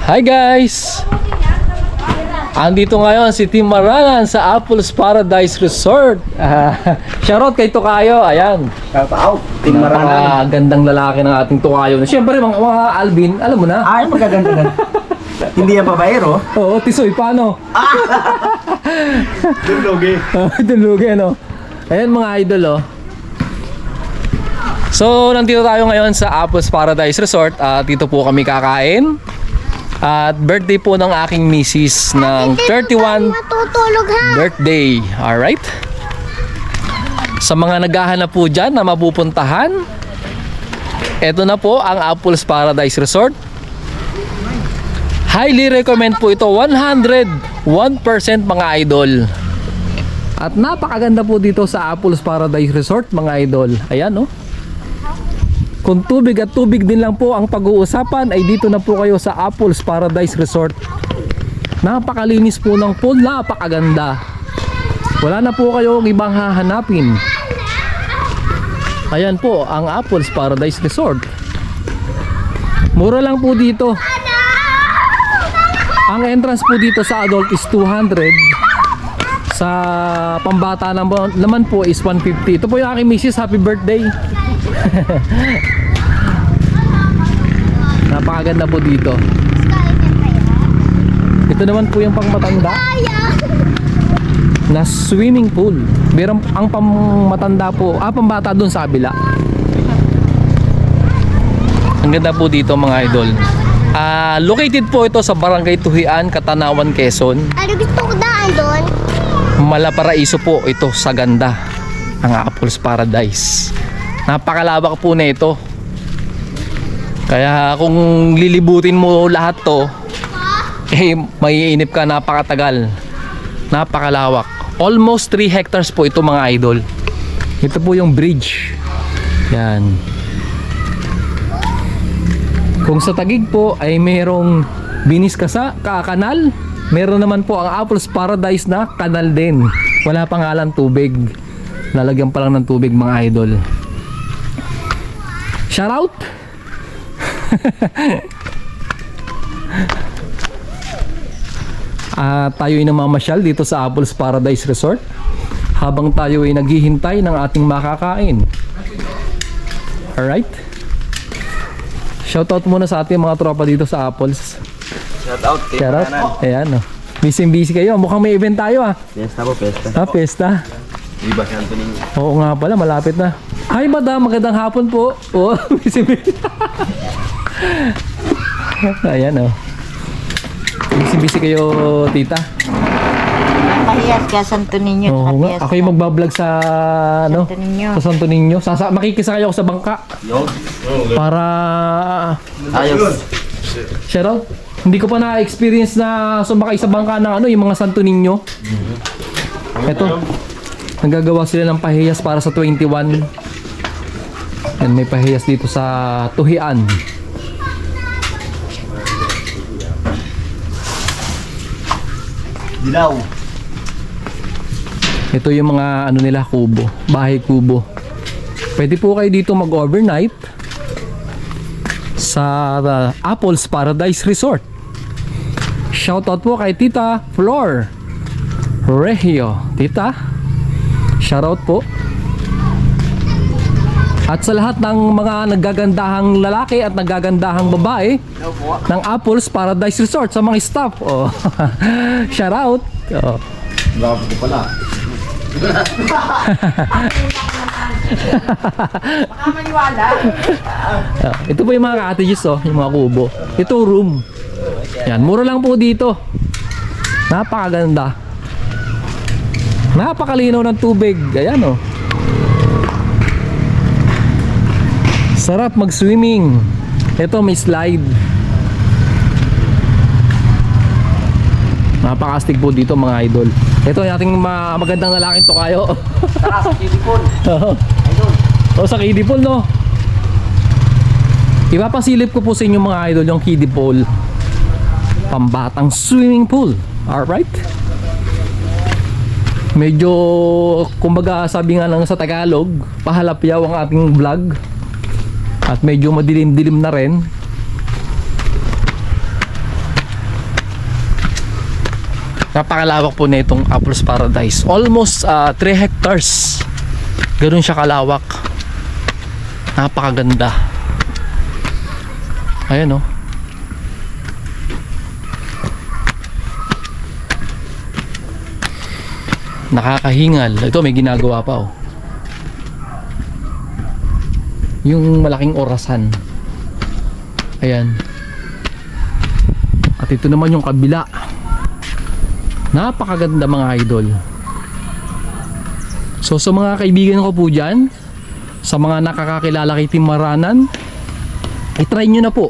Hi guys! Andito ngayon si Team Maranan sa Apples Paradise Resort. Shoutout kay Tokayo, ayan. Shoutout, Team Maranan. Gandang lalaki ng ating Tokayo. Siyempre mga Alvin, alam mo na. Ay, magaganda na. Hindi yan babaero. Oo, Tisoy, paano? Dunlogi. Dunlugi, ano? Ayan mga idol, oh. So, nandito tayo ngayon sa Apples Paradise Resort. At dito po kami kakain. At birthday po ng aking misis ng 31 Matutulog ha. birthday. Alright? Sa mga naghahanap po dyan na mapupuntahan, eto na po ang Apples Paradise Resort. Highly recommend po ito, 101% mga idol. At napakaganda po dito sa Apples Paradise Resort mga idol. Ayan, no? Kung tubig at tubig din lang po ang pag-uusapan, ay dito na po kayo sa Apples Paradise Resort. Napakalinis po ng pool, napakaganda. Wala na po kayong ibang hahanapin. Ayan po ang Apples Paradise Resort. Mura lang po dito. Ang entrance po dito sa adult is 200. Sa pambata naman po is 150. Ito po yung aking misis, happy birthday. Napakaganda po dito. Ito naman po yung pangmatanda na swimming pool. Pero ang pangmatanda po, pambata dun sa kabila. Ang ganda po dito mga idol. Located po ito sa Barangay Tuhian, Katanawan, Quezon. Ano gusto ko daan doon? Malaparaiso po ito sa ganda ng Apples Paradise. Napakalawak po na ito. Kaya kung lilibutin mo lahat to, maiinip ka, napakatagal. Napakalawak. Almost 3 hectares po ito mga idol. Ito po yung bridge. Yan. Kung sa Taguig po ay mayroong Binis kanal, meron naman po ang Apples Paradise na kanal din. Wala pangalan tubig. Lalagyan pa lang ng tubig mga idol. Shoutout! Tayo ay namamasyal dito sa Apples Paradise Resort habang tayo ay naghihintay ng ating makakain. Alright? Shoutout muna sa ating mga tropa dito sa Apples. Shoutout, Team Shoutout. Maranan. Ayan, oh. Busy kayo. Mukhang may event tayo, ah. Pesta po, pesta. Pesta. Di ba Santo Niño? Oo nga pala, malapit na. Hi madam, magandang hapon po. Oh, busy. Ayan, oh. Busy kayo, tita. Pahiyas ka, Santo Niño. Oo nga. Ako yung magbablog sa ano? Santo Niño. Sa Santo Niño. Makikisakay ako sa bangka Yo. para Ayos. Cheryl, hindi ko pa na-experience na sumakay sa bangka ng ano, yung mga Santo Niño. Ito. Nagagawa sila ng pahiyas para sa 21. And may pahiyas dito sa Tuhian. Dilaw. Ito yung mga ano nila, kubo, bahay kubo. Pwede po kayo dito mag-overnight sa Apples Paradise Resort. Shoutout po kay Tita Flor Regio. Tita, shoutout po. At sa lahat ng mga naggagandahang lalaki at naggagandahang babae ng Apples Paradise Resort, sa mga staff. Oh. Shoutout. Oh. Bravo ko pala. Baka maniwala. Ito po yung mga cottages, oh, yung mga kubo. Ito room. Yan, mura lang po dito. Napakaganda. Napakalinaw ng tubig. Ayan, oh. Sarap mag-swimming. Ito may slide. Napakastig po dito mga idol. Ito yung ating magandang lalaking Tokayo. Tara, sa Kidipon. O sa kiddie pool, no? Ipapasilip ko po sa inyo mga idol yung kiddie pool. Pambatang swimming pool. Alright? Medyo, kumbaga sabi nga lang sa Tagalog, pahalapyaw ang ating vlog. At medyo madilim-dilim na rin. Napakalawak po na itong Apples Paradise. Almost 3 hectares. Ganun siya kalawak. Napakaganda. Ayan, oh. Nakakahingal. Ito, may ginagawa pa, oh. Yung malaking orasan. Ayan. At ito naman yung kabila. Napakaganda, mga idol. So sa mga kaibigan ko po dyan, sa mga nakakakilala kay Team Maranan, i-try nyo na po.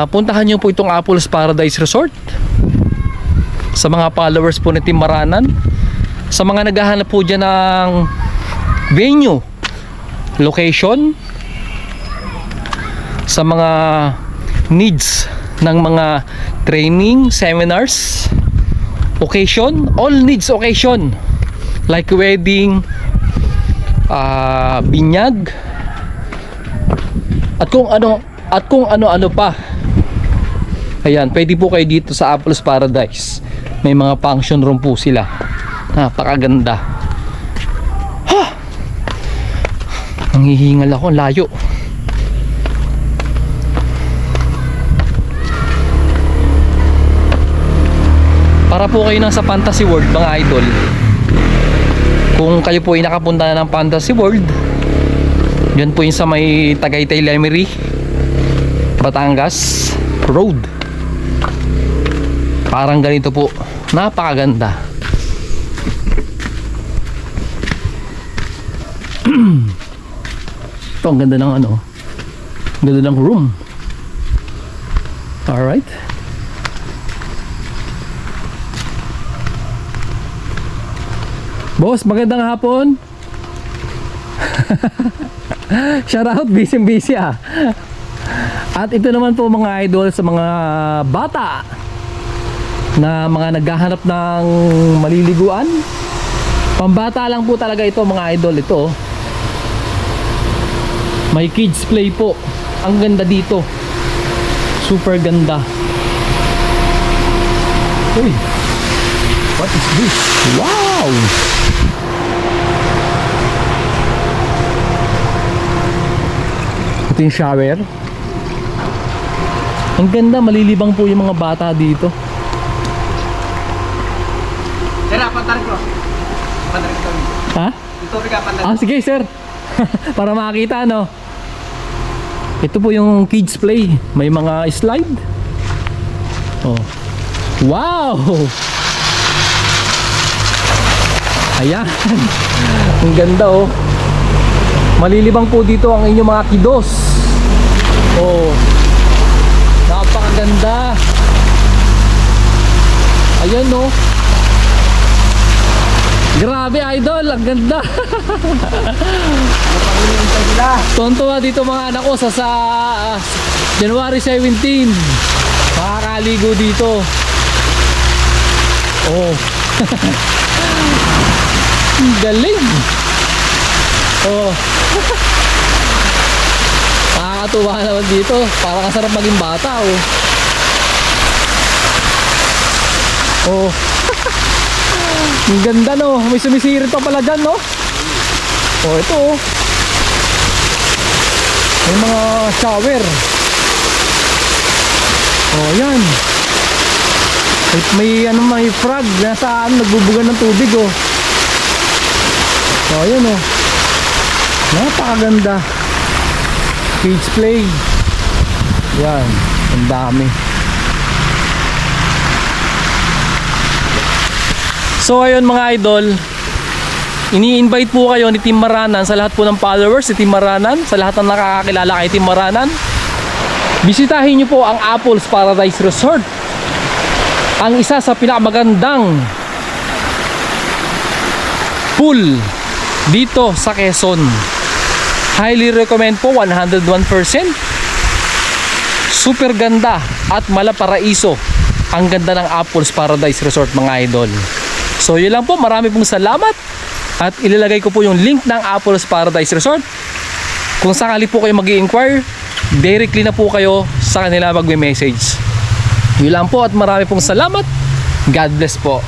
Puntahan nyo po itong Apples Paradise Resort. Sa mga followers po ni Team Maranan, sa mga naghahanap po dyan ng venue, location, sa mga needs ng mga training, seminars, occasion, all needs occasion like wedding, binyag, at kung ano pa. Ayan, pwede po kayo dito sa Apples Paradise. May mga function room po sila. Napakaganda. Nanghihingal ako, layo. Para po kayo nasa Fantasy World, mga idol. Kung kayo po ay nakapunta na ng Fantasy World, yan po yung sa may Tagaytay Lemery, Batangas Road. Parang ganito po. Napakaganda. Ito, ang ganda ng ano, ang ganda ng room. Alright. Boss, magandang hapon. Shout out, busy ah. At ito naman po, mga idol, sa mga bata na mga naghahanap ng maliliguan. Pambata lang po talaga ito, mga idol. Ito, may kids play po. Ang ganda dito. Super ganda. Uy, what is this? Wow! Ito yung shower. Ang ganda, malilibang po yung mga bata dito. Tara, pantarin ko. Pantarin ko. Ha? Ito ka, pantarin. Sige sir. Para makakita, no? Ito po yung kids play. May mga slide. Oh. Wow! Ayan. Ang ganda, oh. Malilibang po dito ang inyong mga kiddos. Oh. Napakaganda. Ayan, no. Grabe, idol, ang ganda. Tontuwa dito mga anak ko sa January 17. Makakaligo dito. Oh. Galing. Oh. Nakakatuwa naman dito. Parang kasarap maging bata, oh. Oh. Ang ganda, no. May sumisirit pa pala dyan, no. Oh, ito, oh. May mga shower. Oh, yan. May frog nasa nagbubugan ng tubig, oh. Oh, yan, oh. Napakaganda. Kids play. Yan. Ang dami. So ayun, mga idol, ini-invite po kayo ni Team Maranan, sa lahat po ng followers ni Team Maranan, sa lahat ng nakakakilala kay Team Maranan. Bisitahin nyo po ang Apples Paradise Resort, ang isa sa pinakamagandang pool dito sa Quezon. Highly recommend po, 101%. Super ganda at malaparaiso ang ganda ng Apples Paradise Resort, mga idol. So yun lang po, marami pong salamat. At ilalagay ko po yung link ng Apples Paradise Resort. Kung sakali po kayo mag-i-inquire, directly na po kayo sa kanila magme-message. Yun lang po, at marami pong salamat. God bless po.